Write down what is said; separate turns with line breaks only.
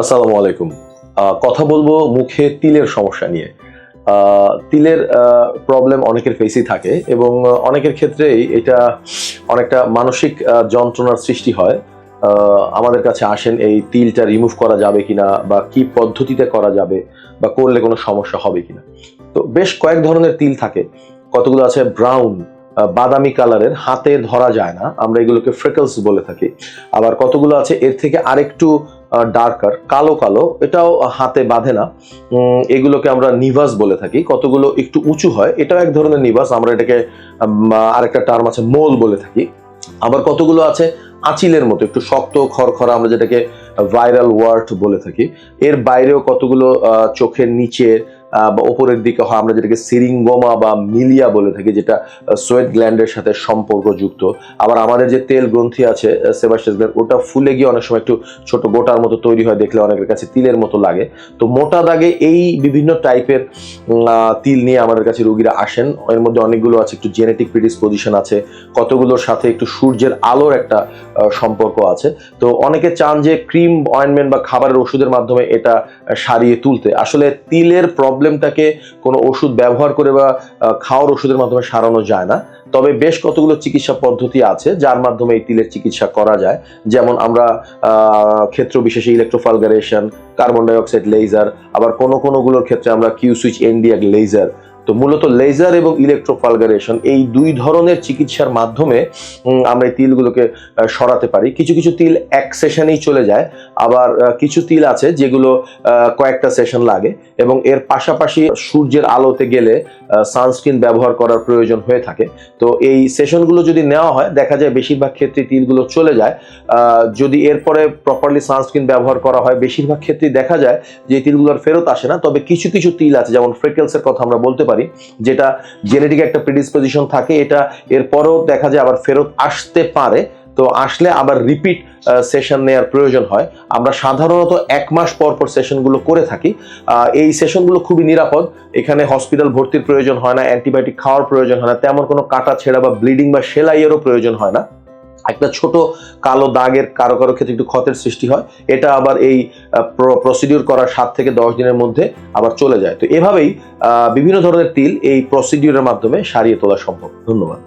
আসসালামু আলাইকুম। কথা বলবো মুখে তিলের সমস্যা নিয়ে। তিলের প্রবলেম অনেকের ফেসেই থাকে এবং অনেকের ক্ষেত্রেই এটা অনেকটা মানসিক যন্ত্রণার সৃষ্টি হয়। আমাদের কাছে আসেন এই তিলটা রিমুভ করা যাবে কিনা বা কি পদ্ধতিতে করা যাবে বা করলে কোনো সমস্যা হবে কিনা। তো বেশ কয়েক ধরনের তিল থাকে। কতগুলো আছে ব্রাউন, বাদামি কালারের, হাতে ধরা যায় না, আমরা এগুলোকে ফ্রেকলস বলে থাকি। আবার কতগুলো আছে এর থেকে আরেকটু ডার্কার, কালো কালো, এটাও হাতে বাঁধে না, এগুলোকে আমরা নিভাস বলে থাকি। কতগুলো একটু উঁচু হয়, এটাও এক ধরনের নিভাস, আমরা এটাকে আরেকটা টার্ম আছে মোল বলে থাকি। আবার কতগুলো আছে আঁচিলের মতো একটু শক্ত খড়খড়া, আমরা যেটাকে ভাইরাল ওয়ার্ট বলে থাকি। এর বাইরেও কতগুলো চোখের নিচে বা ওপরের দিকে হয়, আমরা যেটাকে সিরিঙ্গোমা বা মিলিয়া বলে থাকি, যেটা সোয়েট গ্ল্যান্ডের সাথে সম্পর্কযুক্ত। আবার আমাদের যে তেল গ্রন্থি আছে সেবাসিয়াস গ্ল্যান্ড, ওটা ফুলে গিয়ে অনেক সময় একটু ছোট গোটার মতো তৈরি হয়, দেখলে অনেকের কাছে তিলের মতো লাগে। তো মোটা দাগে এই বিভিন্ন টাইপের তিল নিয়ে আমাদের কাছে রোগীরা আসেন। এর মধ্যে অনেকগুলো আছে একটু জেনেটিক প্রিডিসপোজিশন আছে, কতগুলোর সাথে একটু সূর্যের আলোর একটা সম্পর্ক আছে। তো অনেকে চান যে ক্রিম, অয়েন্টমেন্ট বা খাবারের ওষুধের মাধ্যমে এটা সারিয়ে তুলতে। আসলে তিলের প্রবলেমটাকে কোনো ওষুধ ব্যবহার করে বা খাওয়ার ওষুধের মাধ্যমে সারানো যায় না। তবে বেশ কতগুলো চিকিৎসা পদ্ধতি আছে যার মাধ্যমে এই তিলের চিকিৎসা করা যায়। যেমন আমরা ক্ষেত্র বিশেষে ইলেকট্রোফালগারেশন, কার্বন ডাইঅক্সাইড লেজার, আবার কোনোগুলোর ক্ষেত্রে আমরা কিউ সুইচ এনডিআর লেজার। তো মূলত লেজার এবং ইলেকট্রোফালগারেশন এই দুই ধরনের চিকিৎসার মাধ্যমে আমরা এই তিলগুলোকে সরাতে পারি। কিছু কিছু তিল এক সেশনেই চলে যায়, আবার কিছু তিল আছে যেগুলো কয়েকটা সেশন লাগে, এবং এর পাশাপাশি সূর্যের আলোতে গেলে সানস্ক্রিন ব্যবহার করার প্রয়োজন হয়ে থাকে। তো এই সেশনগুলো যদি নেওয়া হয়, দেখা যায় বেশিরভাগ ক্ষেত্রে তিলগুলো চলে যায়। যদি এরপরে প্রপারলি সানস্ক্রিন ব্যবহার করা হয়, বেশিরভাগ ক্ষেত্রেই দেখা যায় যে তিলগুলোর ফেরত আসে না। তবে কিছু কিছু তিল আছে, যেমন ফ্রেকেলসের কথা আমরা বলতে পারি, যেটা জেনেটিক একটা প্রিডিসপোজিশন থাকে, এটা এরপরেও দেখা যায় আবার ফেরত আসতে পারে। তো আসলে আবার রিপিট সেশন নেওয়ার প্রয়োজন হয়। আমরা সাধারণত 1 মাস পর পর সেশনগুলো করে থাকি। এই সেশনগুলো খুবই নিরাপদ, এখানে হসপিটাল ভর্তির প্রয়োজন হয় না, অ্যান্টিবায়োটিক খাওয়ার প্রয়োজন হয় না, তেমন কোনো কাটা ছেঁড়া বা ব্লিডিং বা সেলাইয়েরও প্রয়োজন হয় না। একটা ছোট কালো দাগের কারো কারো ক্ষেত্রে একটু ক্ষতের সৃষ্টি হয়, এটা আবার এই প্রসিডিউর করার 7 থেকে 10 দিনের মধ্যে আবার চলে যায়। তো এভাবেই বিভিন্ন ধরনের তিল এই প্রসিডিউরের মাধ্যমে সারিয়ে তোলা সম্ভব। ধন্যবাদ।